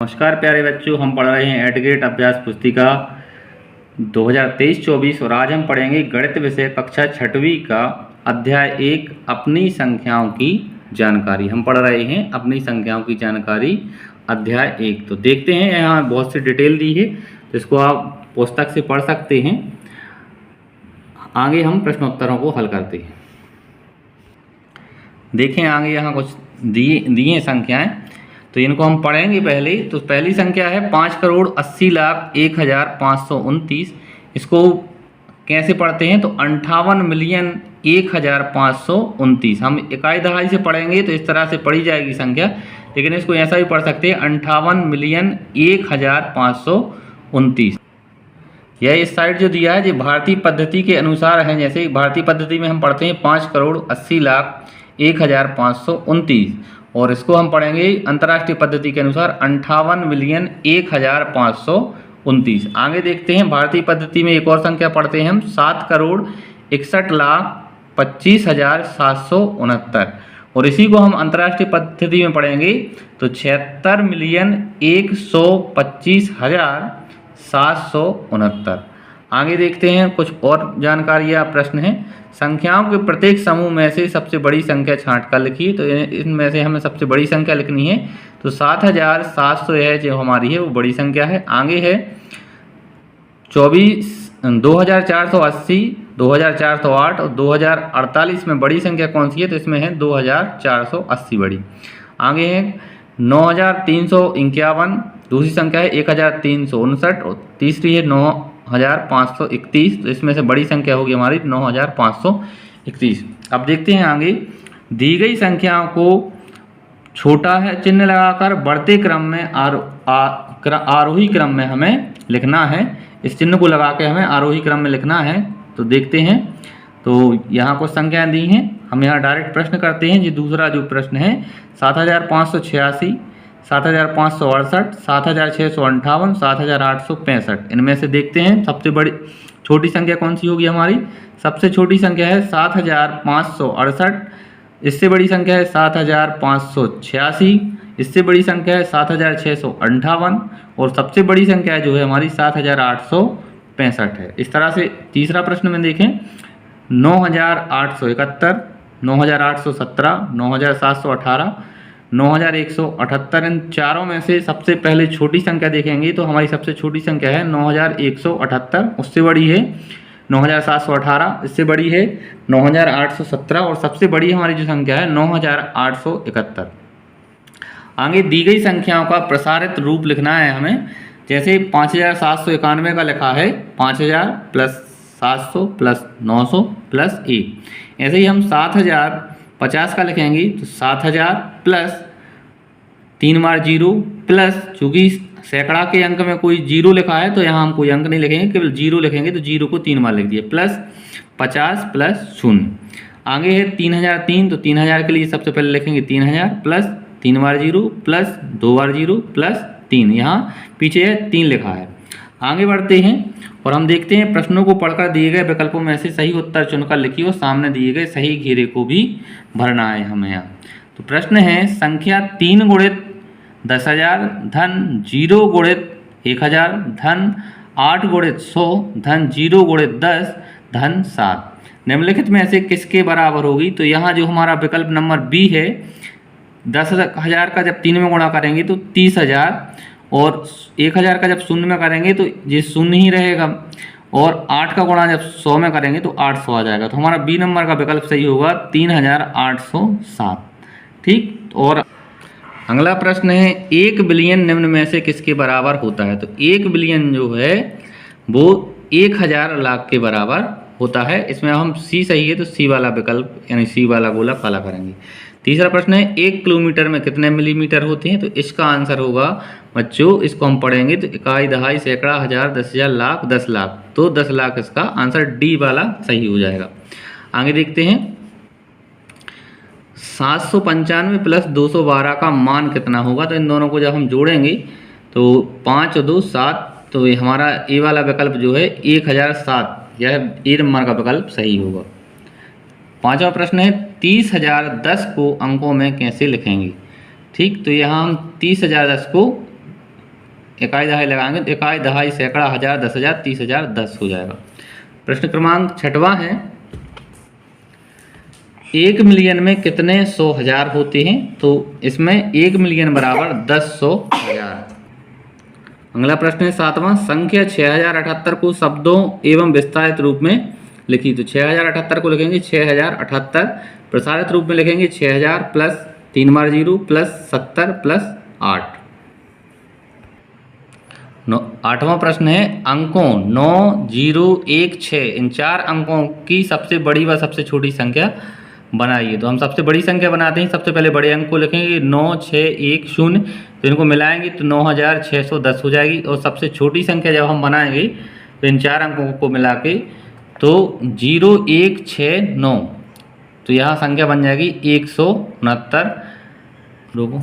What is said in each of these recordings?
नमस्कार प्यारे बच्चों, हम पढ़ रहे हैं एडग्रेड अभ्यास पुस्तिका 2023-24 और आज हम पढ़ेंगे गणित विषय कक्षा छठवीं का अध्याय 1 अपनी संख्याओं की जानकारी। हम पढ़ रहे हैं अपनी संख्याओं की जानकारी अध्याय 1। तो देखते हैं, यहाँ बहुत सी डिटेल दी है तो इसको आप पुस्तक से पढ़ सकते हैं। आगे हम प्रश्नोत्तरों को हल करते हैं। देखें आगे यहाँ कुछ दिए संख्याएं, तो इनको हम पढ़ेंगे पहले। तो पहली संख्या है 5,80,01,529। इसको कैसे पढ़ते हैं? तो 58,01,529। हम इकाई दहाई से पढ़ेंगे तो इस तरह से पढ़ी जाएगी संख्या, लेकिन इसको ऐसा भी पढ़ सकते हैं 58,01,529। यह इस साइड जो दिया है ये भारतीय पद्धति के अनुसार है। जैसे भारतीय पद्धति में हम पढ़ते हैं 5,80,01,529 और इसको हम पढ़ेंगे अंतर्राष्ट्रीय पद्धति के अनुसार 58,01,529। आगे देखते हैं, भारतीय पद्धति में एक और संख्या पढ़ते हैं हम 7,61,25,769 और इसी को हम अंतर्राष्ट्रीय पद्धति में पढ़ेंगे तो 76,125,769। आगे देखते हैं कुछ और जानकारियाँ प्रश्न हैं। संख्याओं के प्रत्येक समूह में से सबसे बड़ी संख्या छांट कर लिखिए। तो इनमें से हमें सबसे बड़ी संख्या लिखनी है, तो 7,700 है जो हमारी है वो बड़ी संख्या है। आगे है 2,480, 2,408 और 2,048 में बड़ी संख्या कौन सी है? तो इसमें है 2,480 बड़ी। आगे है 9,351, दूसरी संख्या है 1,359 और तीसरी है 9,531। तो इसमें से बड़ी संख्या होगी हमारी 9,531। अब देखते हैं आगे, दी गई संख्याओं को छोटा है चिन्ह लगाकर बढ़ते क्रम में आरोही क्रम में हमें लिखना है। इस चिन्ह को लगा के हमें आरोही क्रम में लिखना है। तो देखते हैं, तो यहाँ कुछ संख्याएं दी हैं, हम यहाँ डायरेक्ट प्रश्न करते हैं। ये दूसरा जो प्रश्न है 7,586, 7,568, 7,658, 7,865। इनमें से देखते हैं सबसे बड़ी छोटी संख्या कौन सी होगी हमारी? सबसे छोटी संख्या है 7,568, इससे बड़ी संख्या है 7,586, इससे बड़ी संख्या है 7,658 और सबसे बड़ी संख्या जो है हमारी 7,865 है। इस तरह से तीसरा प्रश्न में देखें 9,871, 9,817, 9,718, 9,178। इन चारों में से सबसे पहले छोटी संख्या देखेंगे तो हमारी सबसे छोटी संख्या है 9,178, उससे बड़ी है 9,718, इससे बड़ी है 9,817 और सबसे बड़ी हमारी जो संख्या है 9,871। आगे दी गई संख्याओं का प्रसारित रूप लिखना है हमें। जैसे 5,791 का लिखा है 5,000 प्लस 700 प्लस 900 प्लस 1। ऐसे ही हम 7,050 का लिखेंगे तो 7,000 प्लस 3 बार 0 प्लस, चूँकि सैकड़ा के अंक में कोई 0 लिखा है तो यहाँ हम कोई अंक नहीं लिखेंगे, केवल 0 लिखेंगे। तो 0 को 3 बार लिख दिए प्लस 50 प्लस 0। आगे है 3,003, तो 3,000 के लिए सबसे पहले लिखेंगे 3,000 प्लस 3 बार 0 प्लस 2 बार 0 प्लस 3। यहाँ पीछे है 3 लिखा है। आगे बढ़ते हैं और हम देखते हैं प्रश्नों को पढ़कर दिए गए विकल्पों में से सही उत्तर चुनकर लिखिए और सामने दिए गए सही घेरे को भी भरना है हमें यहाँ। तो प्रश्न है संख्या 3 गुणित 10,000 धन 0 गुणित 1,000 धन 8 गुणित 100 धन 0 गुणित 10 धन 7 निम्नलिखित में से किसके बराबर होगी? तो यहाँ जो हमारा विकल्प नंबर बी है 10,000 का जब 3 में गुणा करेंगे तो 30,000 और 1,000 का जब 0 में करेंगे तो ये 0 ही रहेगा और 8 का गुणा जब 100 में करेंगे तो 800 आ जाएगा। तो हमारा बी नंबर का विकल्प सही होगा 3,807। ठीक। और अगला प्रश्न है 1 बिलियन निम्न में से किसके बराबर होता है? तो 1 बिलियन जो है वो 1,000 लाख के बराबर होता है। इसमें हम सी सही है तो सी वाला विकल्प यानी सी वाला गोला काला करेंगे। तीसरा प्रश्न है 1 किलोमीटर में कितने मिलीमीटर होते हैं? तो इसका आंसर होगा बच्चों, इसको हम पढ़ेंगे तो इकाई दहाई सैकड़ा हज़ार 10,000 लाख 10 लाख, तो 10 लाख इसका आंसर डी वाला सही हो जाएगा। आगे देखते हैं 795 प्लस 212 का मान कितना होगा? तो इन दोनों को जब हम जोड़ेंगे तो 5 और 2 7, तो ये हमारा ए वाला विकल्प जो है 1,007, यह ए नंबर का विकल्प सही होगा। पांचवा प्रश्न है 30,010 को अंकों में कैसे लिखेंगे? ठीक, तो यहाँ हम 30,010 को इकाई दहाई लगाएंगे तो इकाई दहाई सैकड़ा हज़ार 10,000 30,000 10 हो जाएगा। प्रश्न क्रमांक 6वां है, 1 मिलियन में कितने 100,000 होते हैं? तो इसमें 1 मिलियन बराबर 10 100,000। अगला प्रश्न है 7वां, संख्या 6078 को शब्दों एवं विस्तारित रूप में लिखी। तो 6078 को लिखेंगे 6078, प्रसारित रूप में लिखेंगे 6000 प्लस 3 बार 0 प्लस 70 प्लस 8। 8वां प्रश्न है, अंकों 9 0 1 6 इन 4 अंकों की सबसे बड़ी व सबसे छोटी संख्या बनाइए। तो हम सबसे बड़ी संख्या बनाते हैं। सबसे पहले बड़े अंक को लिखेंगे 9 6 1 0, तो इनको मिलाएंगे तो 9610 हो जाएगी। और सबसे छोटी संख्या जब हम बनाएंगे तो इन 4 अंकों को मिला के तो 0 1 6 9, तो यहाँ संख्या बन जाएगी 169। लोगों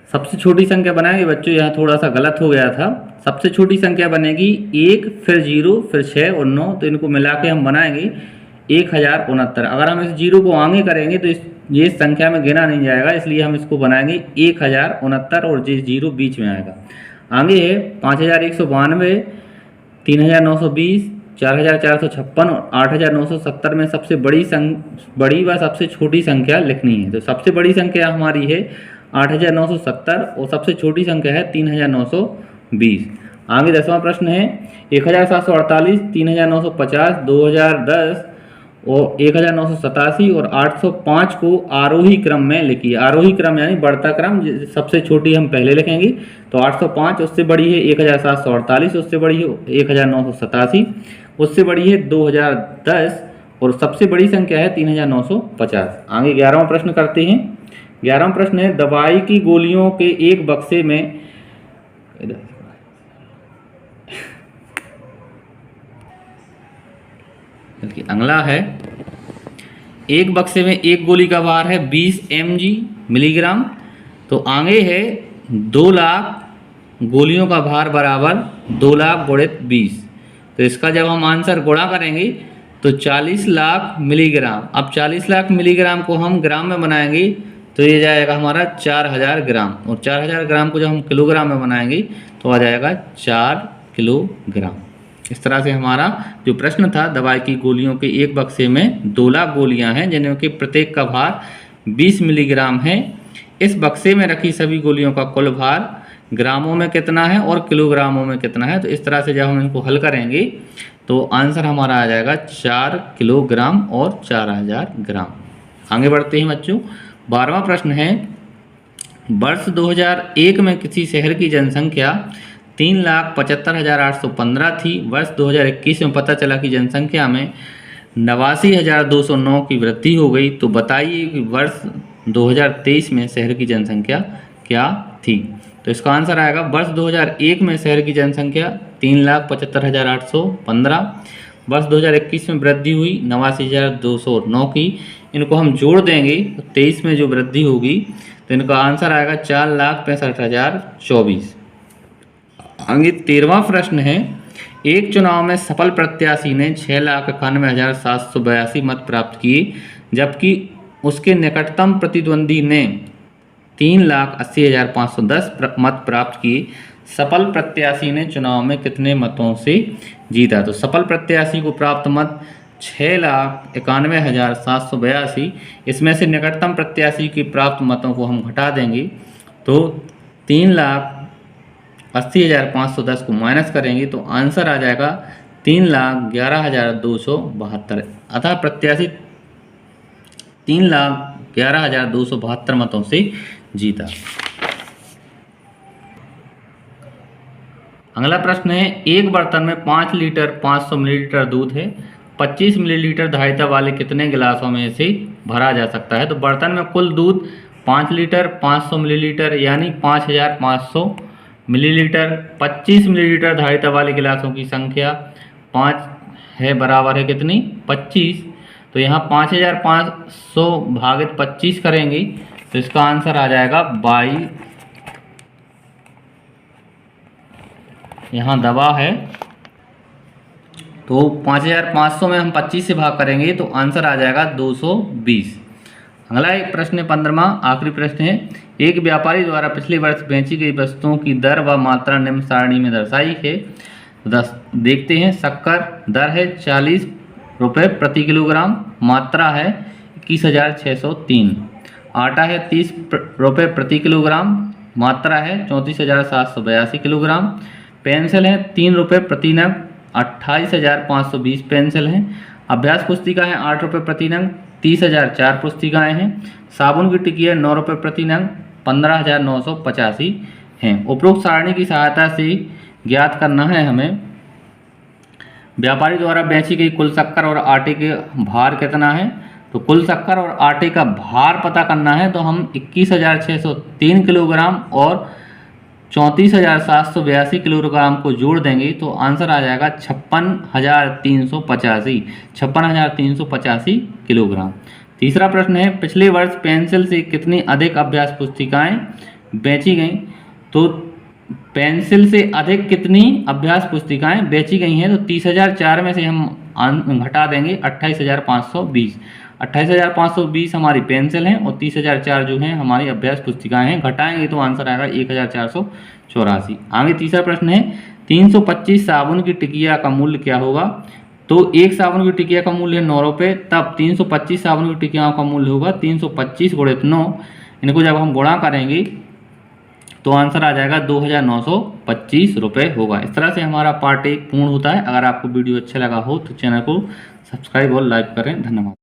सबसे छोटी संख्या बनाएंगे बच्चों, यहाँ थोड़ा सा गलत हो गया था। सबसे छोटी संख्या बनेगी 1 फिर 0 फिर 6 और 9, तो इनको मिला के हम बनाएंगे 1069। अगर हम इस 0 को आगे करेंगे तो ये संख्या में गिना नहीं जाएगा, इसलिए हम इसको बनाएंगे 1069 और ये 0 बीच में आएगा। आगे है 5192, 3920, 4456 और 8970 में सबसे बड़ी व सबसे छोटी संख्या लिखनी है। तो सबसे बड़ी संख्या हमारी है 8970 और सबसे छोटी संख्या है 3920। आगे 10वां प्रश्न है, 1748, 3950, 2010 और 1987 और 805 को आरोही क्रम में लिखिए। आरोही क्रम यानी बढ़ता क्रम, सबसे छोटी हम पहले लिखेंगे। तो 805, उससे बड़ी है 1748, उससे बड़ी है 1987, उससे बड़ी है 2010 और सबसे बड़ी संख्या है 3950। आगे 11वां प्रश्न करते हैं। 11वां प्रश्न है, दवाई की गोलियों के एक बक्से में अगला है, एक बक्से में एक गोली का भार है 20 mg मिलीग्राम। तो आगे है 2 लाख गोलियों का भार बराबर 2 लाख गुणित 20। तो इसका जब हम आंसर गुणा करेंगे तो 40 लाख मिलीग्राम। अब 40 लाख मिलीग्राम को हम ग्राम में बनाएंगे तो ये जाएगा हमारा 4000 ग्राम, और 4000 ग्राम को जब हम किलोग्राम में बनाएंगे तो आ जाएगा 4 किलोग्राम। इस तरह से हमारा जो प्रश्न था, दवाई की गोलियों के एक बक्से में 2 लाख गोलियां हैं जिनमें कि प्रत्येक का भार 20 मिलीग्राम है। इस बक्से में रखी सभी गोलियों का कुल भार ग्रामों में कितना है और किलोग्रामों में कितना है। तो इस तरह से जब हम इनको हल करेंगे तो आंसर हमारा आ जाएगा 4 किलोग्राम और 4000 ग्राम। आगे बढ़ते हैं बच्चों। 12वां प्रश्न है, वर्ष 2001 में किसी शहर की जनसंख्या 3,75,815 थी। वर्ष 2021 में पता चला कि जनसंख्या में 89,209 की वृद्धि हो गई। तो बताइए कि वर्ष 2023 में शहर की जनसंख्या क्या थी। तो इसका आंसर आएगा, वर्ष 2001 में शहर की जनसंख्या 3,75,815। वर्ष 2021 में वृद्धि हुई 89,209 की। इनको हम जोड़ देंगे तो 23 में जो वृद्धि होगी तो इनका आंसर आएगा 4,65,024। आगे 13वां प्रश्न है, एक चुनाव में सफल प्रत्याशी ने 6,91,782 मत प्राप्त किए, जबकि उसके निकटतम प्रतिद्वंदी ने 3,80,510 मत प्राप्त किए। सफल प्रत्याशी ने चुनाव में कितने मतों से जीता। तो सफल प्रत्याशी को प्राप्त मत 6,91,782। इसमें से निकटतम प्रत्याशी के प्राप्त मतों को हम घटा देंगे तो 3,80,510 को माइनस करेंगे तो आंसर आ जाएगा 3,11,272। अतः प्रत्याशी 3,11,272 मतों से जीता। अगला प्रश्न है, एक बर्तन में 5 लीटर 500 मिलीलीटर दूध है। 25 मिलीलीटर धारिता वाले कितने गिलासों में से भरा जा सकता है। तो बर्तन में कुल दूध 5 लीटर 500 मिलीलीटर यानी 5,500 मिलीलीटर। 25 मिलीलीटर धारिता वाले गिलासों की संख्या 5 है, बराबर है कितनी 25। तो यहाँ 5,500 भागित 25 करेंगे तो इसका आंसर आ जाएगा 22। यहाँ दबा है तो 5,500 में हम 25 से भाग करेंगे तो आंसर आ जाएगा 220। अगला एक प्रश्न 15वां आखिरी प्रश्न है, एक व्यापारी द्वारा पिछले वर्ष बेची गई वस्तुओं की दर व मात्रा निम्न सारणी में दर्शाई है। देखते हैं। शक्कर दर है 40 रुपये प्रति किलोग्राम, मात्रा है 21,603। आटा है 30 रुपये प्रति किलोग्राम, मात्रा है 34,782 किलोग्राम। पेंसिल है 3 रुपये प्रति नग, 28,520 पेंसिल हैं। अभ्यास पुस्तिका है 8 रुपये प्रति नग, 30,004 पुस्तिकाएँ हैं। साबुन की टिकिया 9 रुपये प्रति नग, 15,985 हैं। उपरोक्त सारणी की सहायता से ज्ञात करना है हमें व्यापारी द्वारा बेची गई कुल शक्कर और आटे के भार कितना है। तो कुल शक्कर और आटे का भार पता करना है तो हम 21,603 किलोग्राम और 34,782 किलोग्राम को जोड़ देंगे तो आंसर आ जाएगा 56,385 किलोग्राम। तीसरा प्रश्न है, पिछले वर्ष पेंसिल से कितनी अधिक अभ्यास पुस्तिकाएं बेची गईं। तो पेंसिल से अधिक कितनी अभ्यास पुस्तिकाएं बेची गई हैं। तो 30,004 में से हम घटा देंगे 28,520। 28,520 हमारी पेंसिल हैं और 30,004 जो हैं हमारी अभ्यास पुस्तिकाएं हैं। घटाएंगे तो आंसर आएगा 1,484। आगे तीसरा प्रश्न है, 325 साबुन की टिकिया का मूल्य क्या होगा। तो एक साबुन की टिकिया का मूल्य है 9 रुपये, तब 325 साबुन की टिकियाओं का मूल्य होगा 325 गुणित 9। इनको जब हम गुणा करेंगे तो आंसर आ जाएगा 2,925 रुपये होगा। इस तरह से हमारा पार्ट 1 पूर्ण होता है। अगर आपको वीडियो अच्छा लगा हो तो चैनल को सब्सक्राइब और लाइक करें। धन्यवाद।